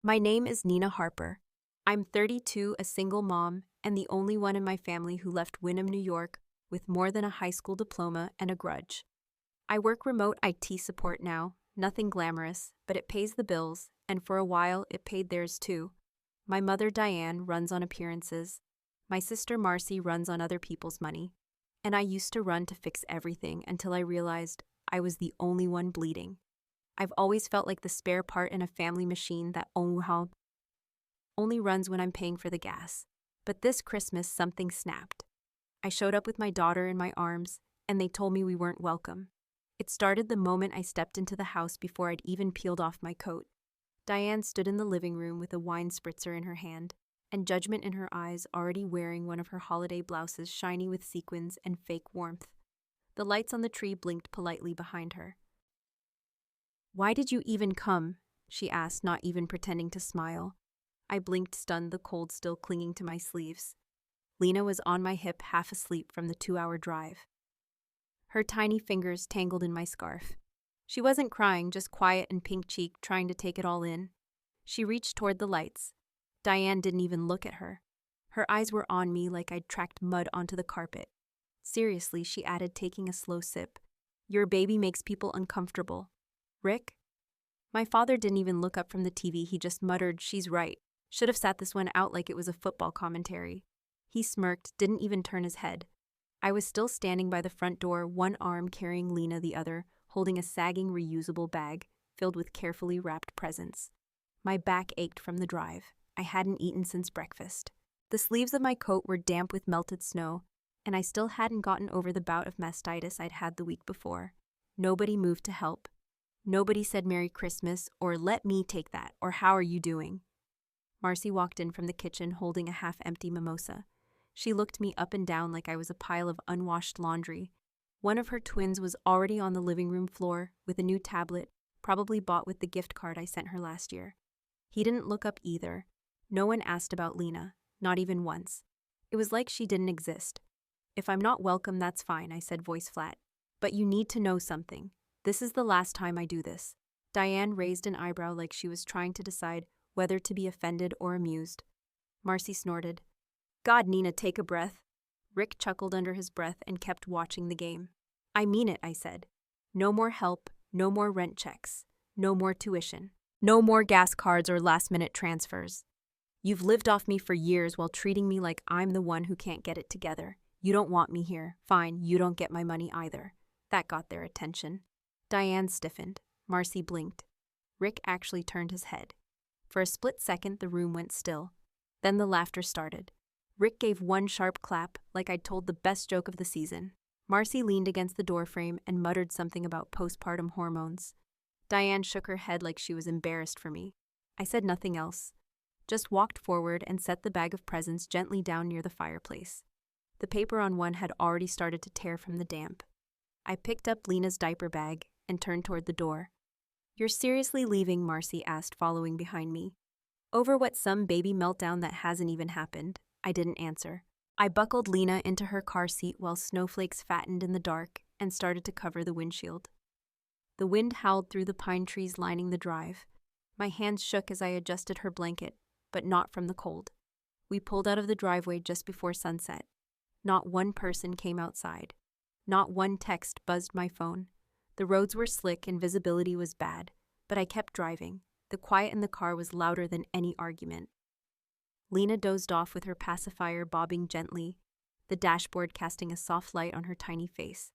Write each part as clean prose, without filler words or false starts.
My name is Nina Harper. I'm 32, a single mom, and the only one in my family who left Wynnum, New York, with more than a high school diploma and a grudge. I work remote IT support now, nothing glamorous, but it pays the bills, and for a while it paid theirs too. My mother Diane runs on appearances. My sister Marcy runs on other people's money. And I used to run to fix everything until I realized I was the only one bleeding. I've always felt like the spare part in a family machine that only runs when I'm paying for the gas. But this Christmas, something snapped. I showed up with my daughter in my arms, and they told me we weren't welcome. It started the moment I stepped into the house before I'd even peeled off my coat. Diane stood in the living room with a wine spritzer in her hand, and judgment in her eyes, already wearing one of her holiday blouses shiny with sequins and fake warmth. The lights on the tree blinked politely behind her. "Why did you even come?" she asked, not even pretending to smile. I blinked, stunned, the cold still clinging to my sleeves. Lena was on my hip, half asleep from the 2-hour drive. Her tiny fingers tangled in my scarf. She wasn't crying, just quiet and pink-cheeked, trying to take it all in. She reached toward the lights. Diane didn't even look at her. Her eyes were on me like I'd tracked mud onto the carpet. "Seriously," she added, taking a slow sip. "Your baby makes people uncomfortable." "Rick?" My father didn't even look up from the TV. He just muttered, "She's right. Should have sat this one out like it was a football commentary." He smirked, didn't even turn his head. I was still standing by the front door, one arm carrying Lena, the other holding a sagging reusable bag filled with carefully wrapped presents. My back ached from the drive. I hadn't eaten since breakfast. The sleeves of my coat were damp with melted snow, and I still hadn't gotten over the bout of mastitis I'd had the week before. Nobody moved to help. Nobody said Merry Christmas, or let me take that, or how are you doing? Marcy walked in from the kitchen holding a half-empty mimosa. She looked me up and down like I was a pile of unwashed laundry. One of her twins was already on the living room floor with a new tablet, probably bought with the gift card I sent her last year. He didn't look up either. No one asked about Lena, not even once. It was like she didn't exist. "If I'm not welcome, that's fine," I said, voice flat. "But you need to know something. This is the last time I do this." Diane raised an eyebrow like she was trying to decide whether to be offended or amused. Marcy snorted. "God, Nina, take a breath." Rick chuckled under his breath and kept watching the game. "I mean it," I said. "No more help, no more rent checks, no more tuition, no more gas cards or last-minute transfers. You've lived off me for years while treating me like I'm the one who can't get it together. You don't want me here. Fine, you don't get my money either." That got their attention. Diane stiffened. Marcy blinked. Rick actually turned his head. For a split second, the room went still. Then the laughter started. Rick gave one sharp clap, like I'd told the best joke of the season. Marcy leaned against the doorframe and muttered something about postpartum hormones. Diane shook her head like she was embarrassed for me. I said nothing else. Just walked forward and set the bag of presents gently down near the fireplace. The paper on one had already started to tear from the damp. I picked up Lena's diaper bag and turned toward the door. "You're seriously leaving?" Marcy asked, following behind me. "Over what, some baby meltdown that hasn't even happened?" I didn't answer. I buckled Lena into her car seat while snowflakes fattened in the dark and started to cover the windshield. The wind howled through the pine trees lining the drive. My hands shook as I adjusted her blanket, but not from the cold. We pulled out of the driveway just before sunset. Not one person came outside. Not one text buzzed my phone. The roads were slick and visibility was bad, but I kept driving. The quiet in the car was louder than any argument. Lena dozed off with her pacifier bobbing gently, the dashboard casting a soft light on her tiny face.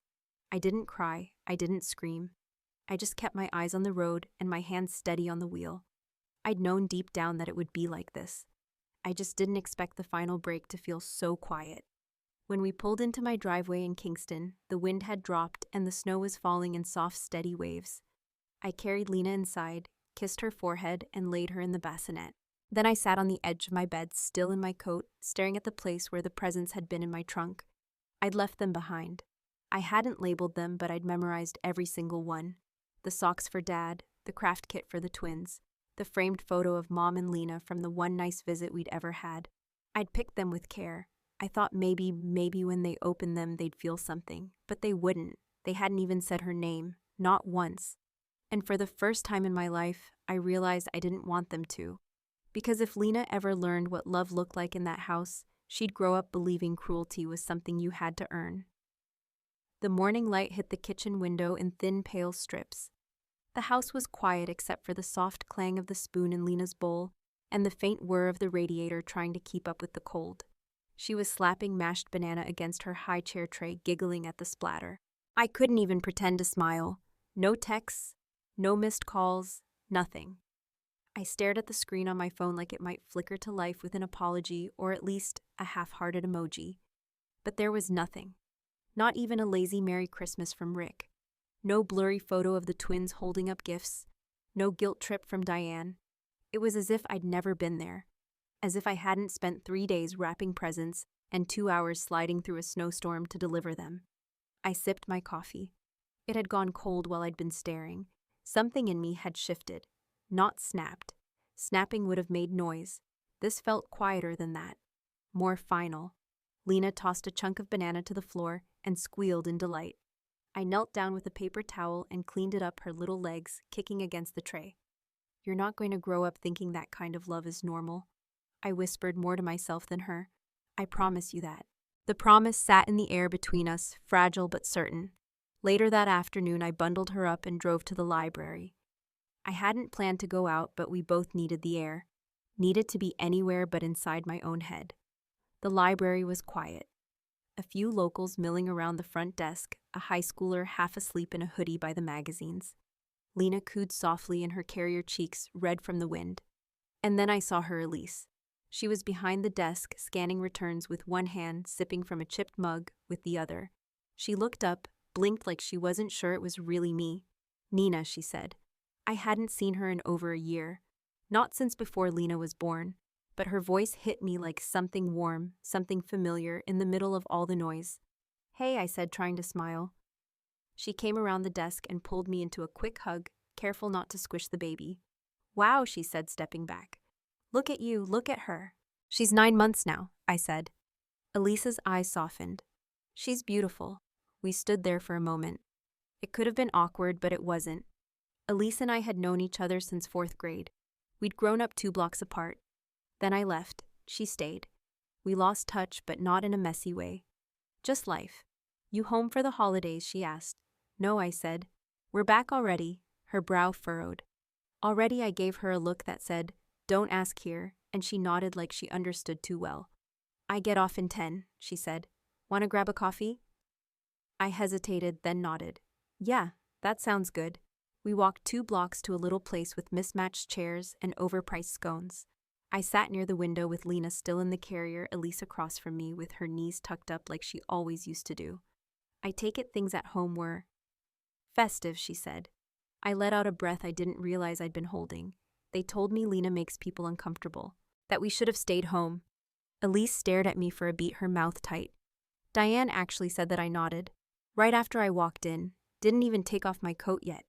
I didn't cry, I didn't scream. I just kept my eyes on the road and my hands steady on the wheel. I'd known deep down that it would be like this. I just didn't expect the final break to feel so quiet. When we pulled into my driveway in Kingston, the wind had dropped and the snow was falling in soft, steady waves. I carried Lena inside, kissed her forehead, and laid her in the bassinet. Then I sat on the edge of my bed, still in my coat, staring at the place where the presents had been in my trunk. I'd left them behind. I hadn't labeled them, but I'd memorized every single one. The socks for Dad, the craft kit for the twins, the framed photo of Mom and Lena from the one nice visit we'd ever had. I'd picked them with care. I thought maybe when they opened them they'd feel something, but they wouldn't. They hadn't even said her name, not once. And for the first time in my life, I realized I didn't want them to. Because if Lena ever learned what love looked like in that house, she'd grow up believing cruelty was something you had to earn. The morning light hit the kitchen window in thin, pale strips. The house was quiet except for the soft clang of the spoon in Lena's bowl and the faint whir of the radiator trying to keep up with the cold. She was slapping mashed banana against her high chair tray, giggling at the splatter. I couldn't even pretend to smile. No texts, no missed calls, nothing. I stared at the screen on my phone like it might flicker to life with an apology or at least a half-hearted emoji. But there was nothing. Not even a lazy Merry Christmas from Rick. No blurry photo of the twins holding up gifts. No guilt trip from Diane. It was as if I'd never been there. As if I hadn't spent 3 days wrapping presents and 2 hours sliding through a snowstorm to deliver them. I sipped my coffee. It had gone cold while I'd been staring. Something in me had shifted, not snapped. Snapping would have made noise. This felt quieter than that. More final. Lena tossed a chunk of banana to the floor and squealed in delight. I knelt down with a paper towel and cleaned it up her little legs, kicking against the tray. You're not going to grow up thinking that kind of love is normal. I whispered more to myself than her. I promise you that. The promise sat in the air between us, fragile but certain. Later that afternoon, I bundled her up and drove to the library. I hadn't planned to go out, but we both needed the air. Needed to be anywhere but inside my own head. The library was quiet. A few locals milling around the front desk, a high schooler half asleep in a hoodie by the magazines. Lena cooed softly and her carrier cheeks red from the wind. And then I saw her Elise. She was behind the desk, scanning returns with one hand, sipping from a chipped mug with the other. She looked up, blinked like she wasn't sure it was really me. Nina, she said. I hadn't seen her in over a year. Not since before Lena was born. But her voice hit me like something warm, something familiar, in the middle of all the noise. Hey, I said, trying to smile. She came around the desk and pulled me into a quick hug, careful not to squish the baby. Wow, she said, stepping back. Look at you, look at her. She's 9 months now, I said. Elisa's eyes softened. She's beautiful. We stood there for a moment. It could have been awkward, but it wasn't. Elise and I had known each other since 4th grade. We'd grown up 2 blocks apart. Then I left. She stayed. We lost touch, but not in a messy way. Just life. You home for the holidays, she asked. No, I said. We're back already. Her brow furrowed. Already I gave her a look that said, don't ask here, and she nodded like she understood too well. I get off in 10, she said. Want to grab a coffee? I hesitated, then nodded. Yeah, that sounds good. We walked 2 blocks to a little place with mismatched chairs and overpriced scones. I sat near the window with Lena still in the carrier, Elise across from me with her knees tucked up like she always used to do. I take it things at home were festive, she said. I let out a breath I didn't realize I'd been holding. They told me Lena makes people uncomfortable, that we should have stayed home. Elise stared at me for a beat, her mouth tight. Diane actually said that I nodded. Right after I walked in, didn't even take off my coat yet.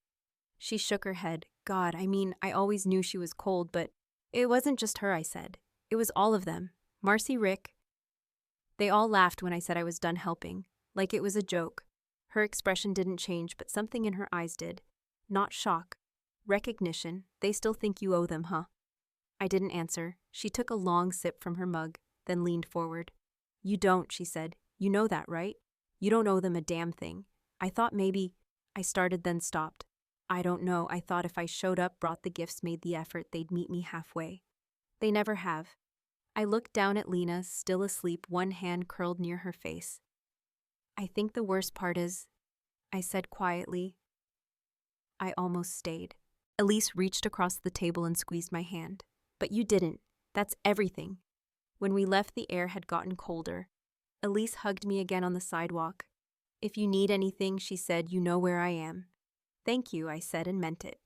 She shook her head. God, I always knew she was cold, but it wasn't just her, I said. It was all of them. Marcy, Rick. They all laughed when I said I was done helping, like it was a joke. Her expression didn't change, but something in her eyes did. Not shock. Recognition. They still think you owe them, huh? I didn't answer. She took a long sip from her mug, then leaned forward. You don't, she said. You know that, right? You don't owe them a damn thing. I thought maybe... I started, then stopped. I don't know. I thought if I showed up, brought the gifts, made the effort, they'd meet me halfway. They never have. I looked down at Lena, still asleep, one hand curled near her face. I think the worst part is, I said quietly, I almost stayed. Elise reached across the table and squeezed my hand. But you didn't. That's everything. When we left, the air had gotten colder. Elise hugged me again on the sidewalk. If you need anything, she said, you know where I am. Thank you, I said and meant it.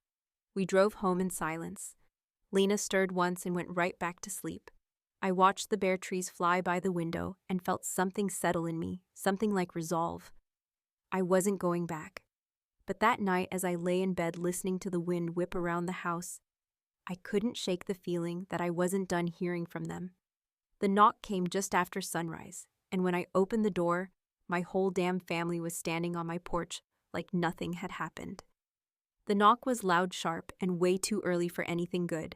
We drove home in silence. Lena stirred once and went right back to sleep. I watched the bare trees fly by the window and felt something settle in me, something like resolve. I wasn't going back. But that night, as I lay in bed listening to the wind whip around the house, I couldn't shake the feeling that I wasn't done hearing from them. The knock came just after sunrise, and when I opened the door, my whole damn family was standing on my porch like nothing had happened. The knock was loud, sharp, and way too early for anything good.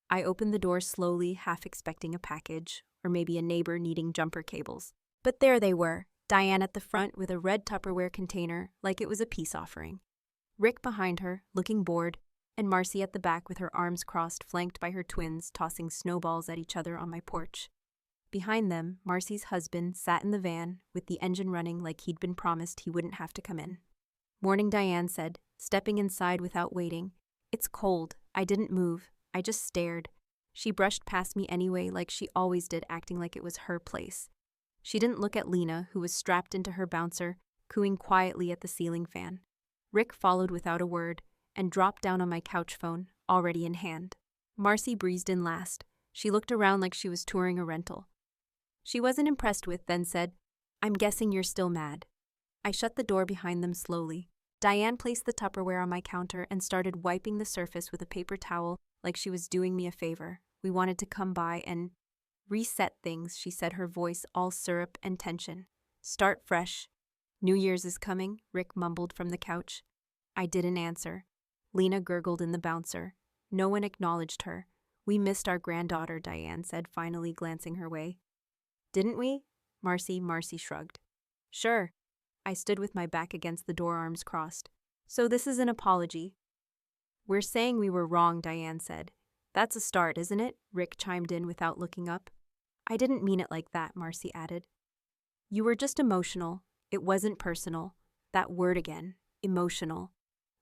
I opened the door slowly, half expecting a package, or maybe a neighbor needing jumper cables. But there they were, Diane at the front with a red Tupperware container like it was a peace offering. Rick behind her, looking bored, and Marcy at the back with her arms crossed, flanked by her twins, tossing snowballs at each other on my porch. Behind them, Marcy's husband sat in the van, with the engine running like he'd been promised he wouldn't have to come in. Morning, Diane said, stepping inside without waiting. It's cold. I didn't move. I just stared. She brushed past me anyway, like she always did, acting like it was her place. She didn't look at Lena, who was strapped into her bouncer, cooing quietly at the ceiling fan. Rick followed without a word, and dropped down on my couch phone, already in hand. Marcy breezed in last. She looked around like she was touring a rental. She wasn't impressed with, then said, I'm guessing you're still mad. I shut the door behind them slowly. Diane placed the Tupperware on my counter and started wiping the surface with a paper towel like she was doing me a favor. We wanted to come by and reset things, she said, her voice all syrup and tension. Start fresh. New Year's is coming, Rick mumbled from the couch. I didn't answer. Lena gurgled in the bouncer. No one acknowledged her. We missed our granddaughter, Diane said, finally glancing her way. Didn't we? Marcy shrugged. Sure. I stood with my back against the door, arms crossed. So this is an apology. We're saying we were wrong, Diane said. That's a start, isn't it? Rick chimed in without looking up. I didn't mean it like that, Marcy added. You were just emotional. It wasn't personal. That word again. Emotional.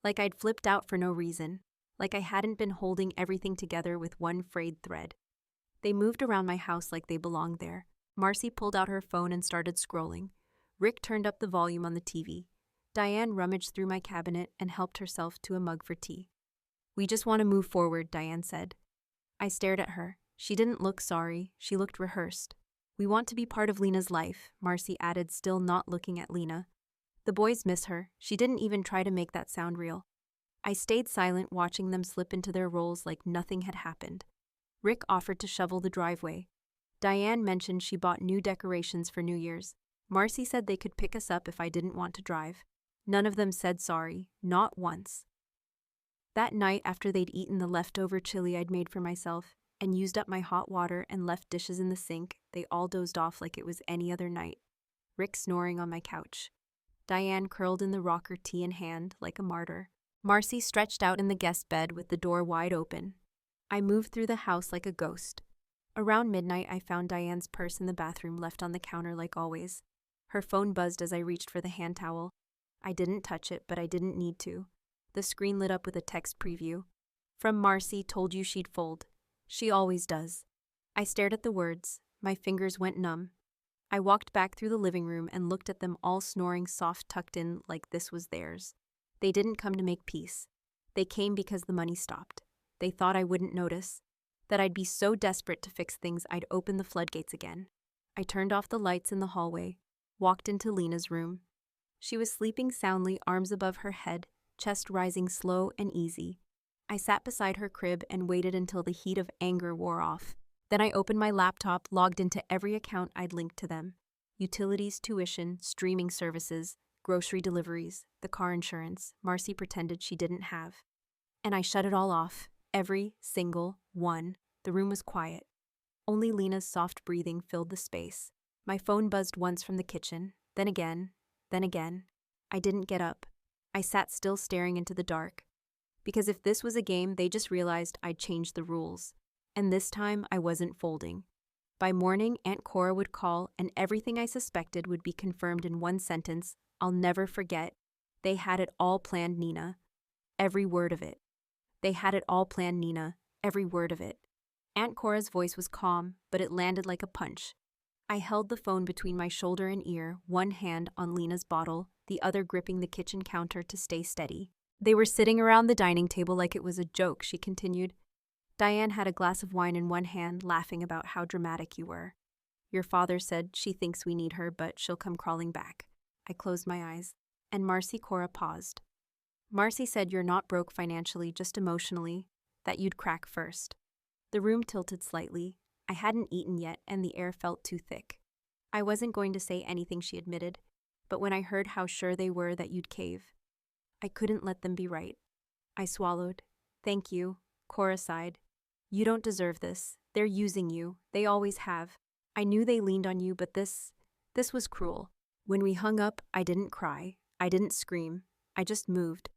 Like I'd flipped out for no reason. Like I hadn't been holding everything together with one frayed thread. They moved around my house like they belonged there. Marcy pulled out her phone and started scrolling. Rick turned up the volume on the TV. Diane rummaged through my cabinet and helped herself to a mug for tea. We just want to move forward, Diane said. I stared at her. She didn't look sorry. She looked rehearsed. We want to be part of Lena's life, Marcy added, still not looking at Lena. The boys miss her. She didn't even try to make that sound real. I stayed silent, watching them slip into their roles like nothing had happened. Rick offered to shovel the driveway. Diane mentioned she bought new decorations for New Year's. Marcy said they could pick us up if I didn't want to drive. None of them said sorry, not once. That night, after they'd eaten the leftover chili I'd made for myself and used up my hot water and left dishes in the sink, they all dozed off like it was any other night. Rick snoring on my couch. Diane curled in the rocker, tea in hand, like a martyr. Marcy stretched out in the guest bed with the door wide open. I moved through the house like a ghost. Around midnight, I found Diane's purse in the bathroom, left on the counter like always. Her phone buzzed as I reached for the hand towel. I didn't touch it, but I didn't need to. The screen lit up with a text preview. From Marcy, told you she'd fold. She always does. I stared at the words. My fingers went numb. I walked back through the living room and looked at them all snoring soft, tucked in like this was theirs. They didn't come to make peace. They came because the money stopped. They thought I wouldn't notice. That I'd be so desperate to fix things I'd open the floodgates again. I turned off the lights in the hallway, walked into Lena's room. She was sleeping soundly, arms above her head, chest rising slow and easy. I sat beside her crib and waited until the heat of anger wore off. Then I opened my laptop, logged into every account I'd linked to them. Utilities, tuition, streaming services, grocery deliveries, the car insurance Marcy pretended she didn't have. And I shut it all off. Every single one. The room was quiet. Only Lena's soft breathing filled the space. My phone buzzed once from the kitchen, then again, then again. I didn't get up. I sat still, staring into the dark. Because if this was a game, they just realized I'd changed the rules. And this time, I wasn't folding. By morning, Aunt Cora would call, and everything I suspected would be confirmed in one sentence. I'll never forget. They had it all planned, Nina. Every word of it. They had it all planned, Nina. Every word of it. Aunt Cora's voice was calm, but it landed like a punch. I held the phone between my shoulder and ear, one hand on Lena's bottle, the other gripping the kitchen counter to stay steady. They were sitting around the dining table like it was a joke, she continued. Diane had a glass of wine in one hand, laughing about how dramatic you were. Your father said she thinks we need her, but she'll come crawling back. I closed my eyes, and Cora paused. Marcy said you're not broke financially, just emotionally, that you'd crack first. The room tilted slightly. I hadn't eaten yet, and the air felt too thick. I wasn't going to say anything, she admitted, but when I heard how sure they were that you'd cave, I couldn't let them be right. I swallowed. Thank you, Cora sighed. You don't deserve this. They're using you. They always have. I knew they leaned on you, but this was cruel. When we hung up, I didn't cry. I didn't scream. I just moved.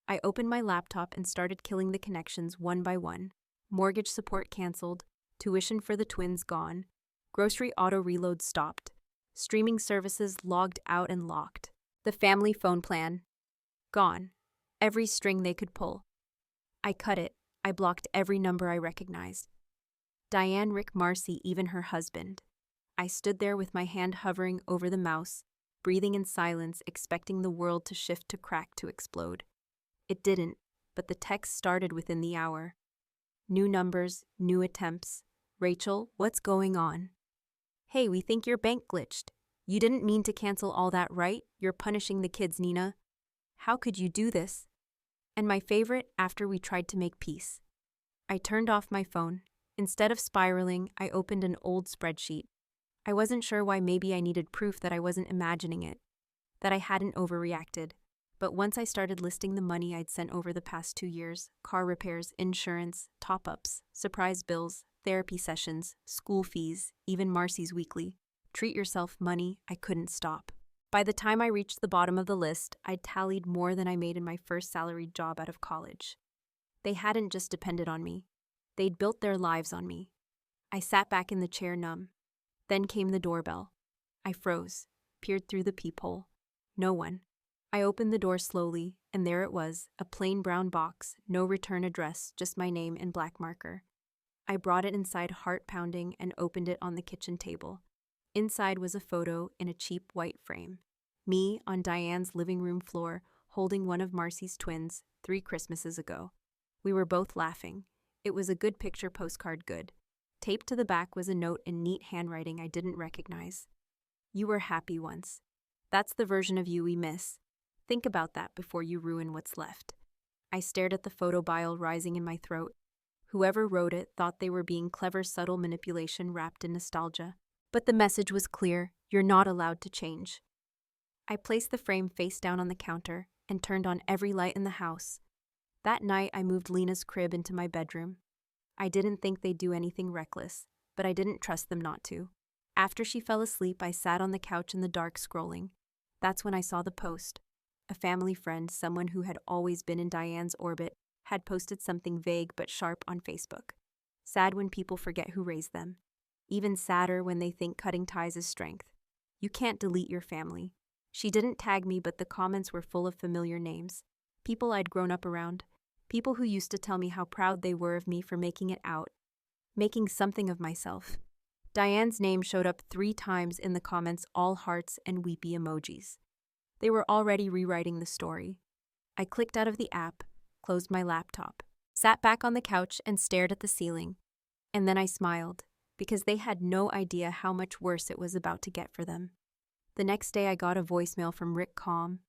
I opened my laptop and started killing the connections one by one. Mortgage support canceled. Tuition for the twins gone. Grocery auto reload stopped. Streaming services logged out and locked. The family phone plan gone. Every string they could pull. I cut it. I blocked every number I recognized. Diane, Rick, Marcy, even her husband. I stood there with my hand hovering over the mouse, breathing in silence, expecting the world to shift to crack to explode. It didn't, but the text started within the hour. New numbers, new attempts. Rachel, what's going on? Hey, we think your bank glitched. You didn't mean to cancel all that, right? You're punishing the kids, Nina. How could you do this? And my favorite, after we tried to make peace. I turned off my phone. Instead of spiraling, I opened an old spreadsheet. I wasn't sure why. Maybe I needed proof that I wasn't imagining it, that I hadn't overreacted. But once I started listing the money I'd sent over the past 2 years, car repairs, insurance, top-ups, surprise bills, therapy sessions, school fees, even Marcy's weekly treat yourself money, I couldn't stop. By the time I reached the bottom of the list, I'd tallied more than I made in my first salaried job out of college. They hadn't just depended on me. They'd built their lives on me. I sat back in the chair numb. Then came the doorbell. I froze, peered through the peephole. No one. I opened the door slowly, and there it was, a plain brown box, no return address, just my name in black marker. I brought it inside, heart pounding, and opened it on the kitchen table. Inside was a photo in a cheap white frame. Me on Diane's living room floor, holding one of Marcy's twins 3 Christmases ago. We were both laughing. It was a good picture, postcard good. Taped to the back was a note in neat handwriting I didn't recognize. You were happy once. That's the version of you we miss. Think about that before you ruin what's left. I stared at the photo, bile rising in my throat. Whoever wrote it thought they were being clever, subtle manipulation wrapped in nostalgia. But the message was clear: you're not allowed to change. I placed the frame face down on the counter and turned on every light in the house. That night, I moved Lena's crib into my bedroom. I didn't think they'd do anything reckless, but I didn't trust them not to. After she fell asleep, I sat on the couch in the dark scrolling. That's when I saw the post. A family friend, someone who had always been in Diane's orbit, had posted something vague but sharp on Facebook. Sad when people forget who raised them. Even sadder when they think cutting ties is strength. You can't delete your family. She didn't tag me, but the comments were full of familiar names. People I'd grown up around. People who used to tell me how proud they were of me for making it out. Making something of myself. Diane's name showed up 3 times in the comments, all hearts and weepy emojis. They were already rewriting the story. I clicked out of the app, closed my laptop, sat back on the couch and stared at the ceiling. And then I smiled, because they had no idea how much worse it was about to get for them. The next day I got a voicemail from Rick, calm,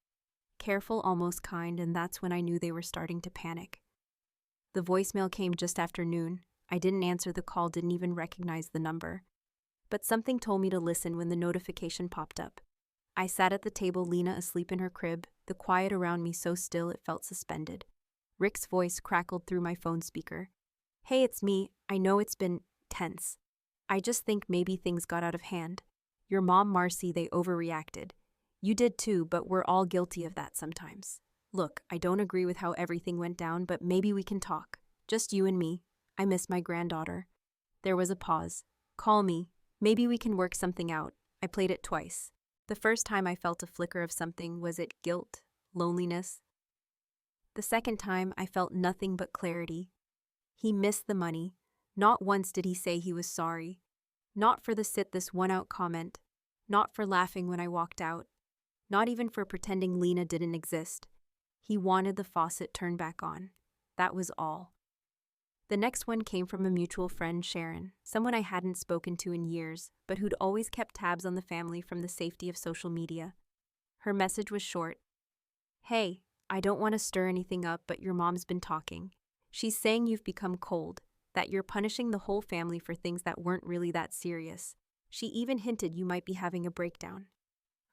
careful, almost kind, and that's when I knew they were starting to panic. The voicemail came just after noon. I didn't answer the call, didn't even recognize the number. But something told me to listen when the notification popped up. I sat at the table, Lena asleep in her crib, the quiet around me so still it felt suspended. Rick's voice crackled through my phone speaker. Hey, it's me. I know it's been tense. I just think maybe things got out of hand. Your mom, Marcy, they overreacted. You did too, but we're all guilty of that sometimes. Look, I don't agree with how everything went down, but maybe we can talk. Just you and me. I miss my granddaughter. There was a pause. Call me. Maybe we can work something out. I played it twice. The first time I felt a flicker of something. Was it guilt? Loneliness? The second time I felt nothing but clarity. He missed the money. Not once did he say he was sorry. Not for the sit this one out comment. Not for laughing when I walked out. Not even for pretending Lena didn't exist. He wanted the faucet turned back on. That was all. The next one came from a mutual friend, Sharon, someone I hadn't spoken to in years, but who'd always kept tabs on the family from the safety of social media. Her message was short. Hey, I don't want to stir anything up, but your mom's been talking. She's saying you've become cold, that you're punishing the whole family for things that weren't really that serious. She even hinted you might be having a breakdown.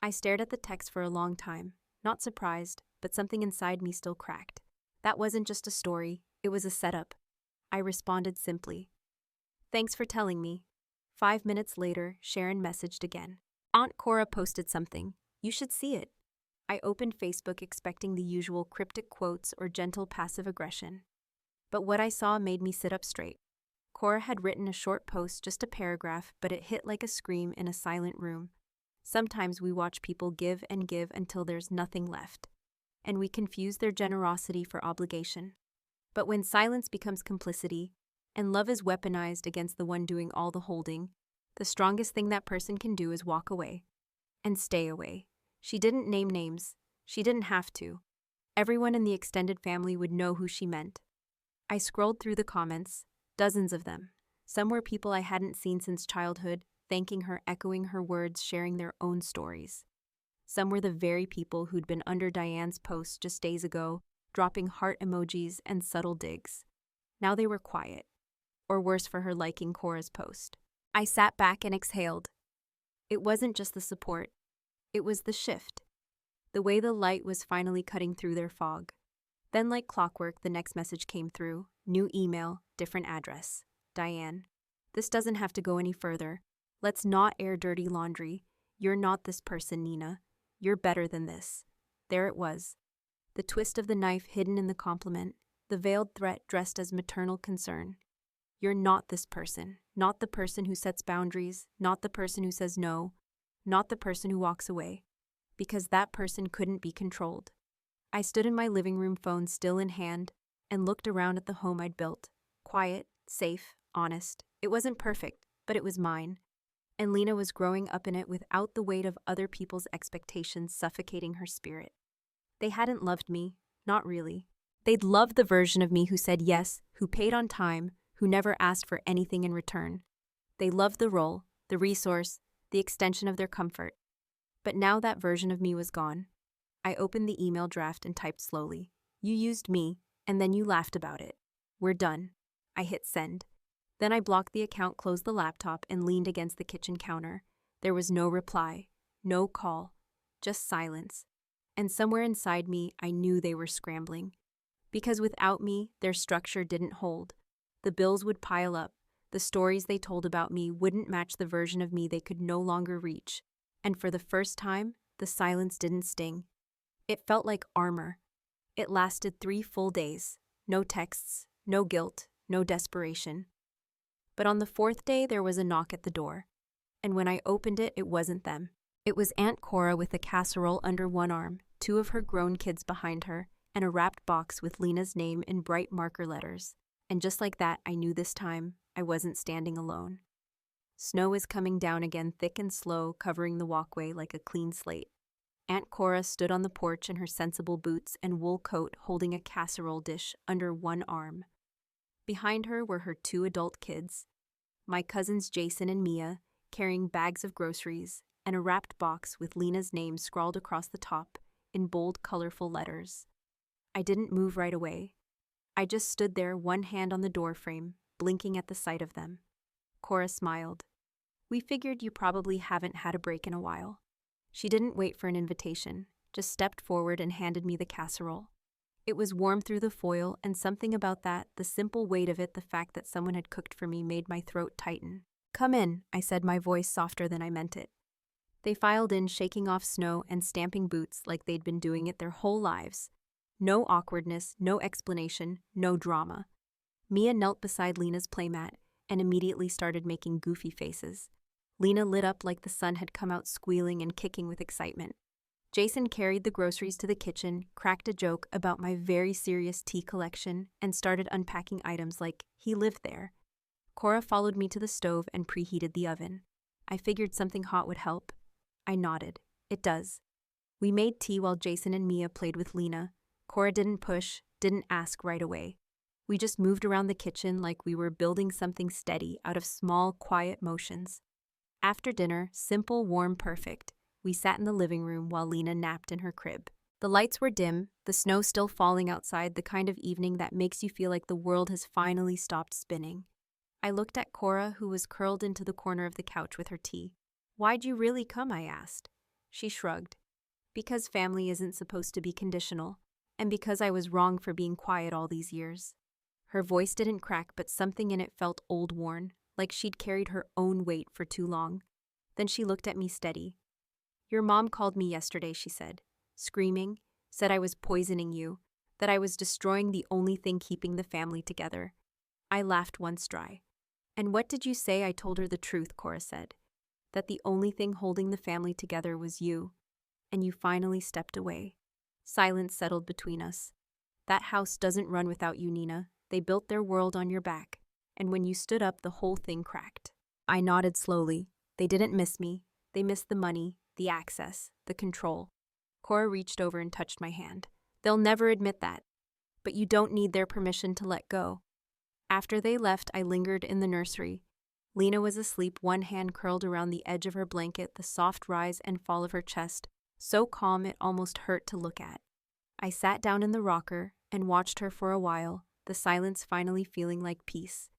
I stared at the text for a long time, not surprised, but something inside me still cracked. That wasn't just a story, it was a setup. I responded simply, "Thanks for telling me." 5 minutes later, Sharon messaged again. "Aunt Cora posted something. You should see it." I opened Facebook expecting the usual cryptic quotes or gentle passive aggression. But what I saw made me sit up straight. Cora had written a short post, just a paragraph, but it hit like a scream in a silent room. Sometimes we watch people give and give until there's nothing left, and we confuse their generosity for obligation. But when silence becomes complicity, and love is weaponized against the one doing all the holding, the strongest thing that person can do is walk away. And stay away. She didn't name names. She didn't have to. Everyone in the extended family would know who she meant. I scrolled through the comments, dozens of them. Some were people I hadn't seen since childhood, thanking her, echoing her words, sharing their own stories. Some were the very people who'd been under Diane's post just days ago, dropping heart emojis and subtle digs. Now they were quiet, or worse for her, liking Cora's post. I sat back and exhaled. It wasn't just the support, it was the shift. The way the light was finally cutting through their fog. Then, like clockwork, the next message came through. New email, different address. Diane, this doesn't have to go any further. Let's not air dirty laundry. You're not this person, Nina. You're better than this. There it was. The twist of the knife hidden in the compliment, the veiled threat dressed as maternal concern. You're not this person. Not the person who sets boundaries. Not the person who says no. Not the person who walks away. Because that person couldn't be controlled. I stood in my living room, phone still in hand, and looked around at the home I'd built. Quiet, safe, honest. It wasn't perfect, but it was mine. And Lena was growing up in it without the weight of other people's expectations suffocating her spirit. They hadn't loved me, not really. They'd loved the version of me who said yes, who paid on time, who never asked for anything in return. They loved the role, the resource, the extension of their comfort. But now that version of me was gone. I opened the email draft and typed slowly. You used me, and then you laughed about it. We're done. I hit send. Then I blocked the account, closed the laptop, and leaned against the kitchen counter. There was no reply, no call, just silence. And somewhere inside me, I knew they were scrambling. Because without me, their structure didn't hold. The bills would pile up. The stories they told about me wouldn't match the version of me they could no longer reach. And for the first time, the silence didn't sting. It felt like armor. It lasted 3 full days. No texts, no guilt, no desperation. But on the 4th day, there was a knock at the door. And when I opened it, it wasn't them. It was Aunt Cora with a casserole under one arm, 2 of her grown kids behind her, and a wrapped box with Lena's name in bright marker letters. And just like that, I knew this time I wasn't standing alone. Snow was coming down again, thick and slow, covering the walkway like a clean slate. Aunt Cora stood on the porch in her sensible boots and wool coat, holding a casserole dish under one arm. Behind her were her 2 adult kids, my cousins Jason and Mia, carrying bags of groceries, and a wrapped box with Lena's name scrawled across the top in bold, colorful letters. I didn't move right away. I just stood there, one hand on the doorframe, blinking at the sight of them. Cora smiled. We figured you probably haven't had a break in a while. She didn't wait for an invitation, just stepped forward and handed me the casserole. It was warm through the foil, and something about that, the simple weight of it, the fact that someone had cooked for me, made my throat tighten. Come in, I said, my voice softer than I meant it. They filed in, shaking off snow and stamping boots like they'd been doing it their whole lives. No awkwardness, no explanation, no drama. Mia knelt beside Lena's playmat and immediately started making goofy faces. Lena lit up like the sun had come out, squealing and kicking with excitement. Jason carried the groceries to the kitchen, cracked a joke about my very serious tea collection, and started unpacking items like he lived there. Cora followed me to the stove and preheated the oven. I figured something hot would help. I nodded. It does. We made tea while Jason and Mia played with Lena. Cora didn't push, didn't ask right away. We just moved around the kitchen like we were building something steady out of small, quiet motions. After dinner, simple, warm, perfect, we sat in the living room while Lena napped in her crib. The lights were dim, the snow still falling outside, the kind of evening that makes you feel like the world has finally stopped spinning. I looked at Cora, who was curled into the corner of the couch with her tea. Why'd you really come? I asked. She shrugged. Because family isn't supposed to be conditional, and because I was wrong for being quiet all these years. Her voice didn't crack, but something in it felt old-worn, like she'd carried her own weight for too long. Then she looked at me steady. "Your mom called me yesterday," she said, screaming, said I was poisoning you, that I was destroying the only thing keeping the family together. I laughed once dry. "And what did you say?" I told her the truth, Cora said. That the only thing holding the family together was you. And you finally stepped away. Silence settled between us. That house doesn't run without you, Nina. They built their world on your back. And when you stood up, the whole thing cracked. I nodded slowly. They didn't miss me. They missed the money, the access, the control. Cora reached over and touched my hand. "They'll never admit that. But you don't need their permission to let go." After they left, I lingered in the nursery. Lena was asleep, one hand curled around the edge of her blanket, the soft rise and fall of her chest, so calm it almost hurt to look at. I sat down in the rocker and watched her for a while, the silence finally feeling like peace.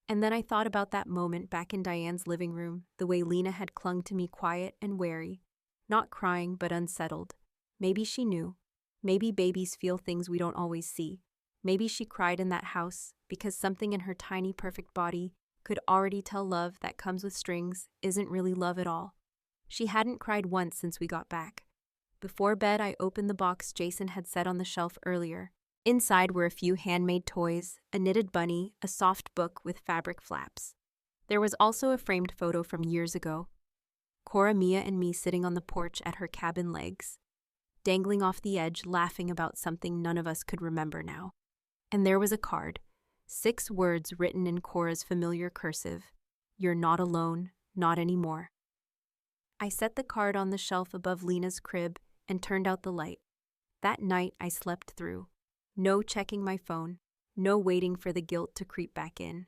And then I thought about that moment back in Diane's living room, the way Lena had clung to me quiet and wary, not crying but unsettled. Maybe she knew. Maybe babies feel things we don't always see. Maybe she cried in that house because something in her tiny, perfect body could already tell love that comes with strings isn't really love at all. She hadn't cried once since we got back. Before bed, I opened the box Jason had set on the shelf earlier. Inside were a few handmade toys, a knitted bunny, a soft book with fabric flaps. There was also a framed photo from years ago. Cora, Mia, and me sitting on the porch at her cabin legs, dangling off the edge, laughing about something none of us could remember now. And there was a card, 6 words written in Cora's familiar cursive. "You're not alone, not anymore." I set the card on the shelf above Lena's crib and turned out the light. That night I slept through. No checking my phone, no waiting for the guilt to creep back in.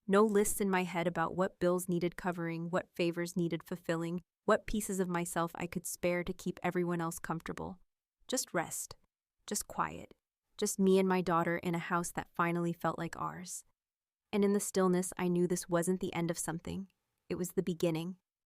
No lists in my head about what bills needed covering, what favors needed fulfilling, what pieces of myself I could spare to keep everyone else comfortable. Just rest, just quiet, just me and my daughter in a house that finally felt like ours. And in the stillness, I knew this wasn't the end of something. It was the beginning.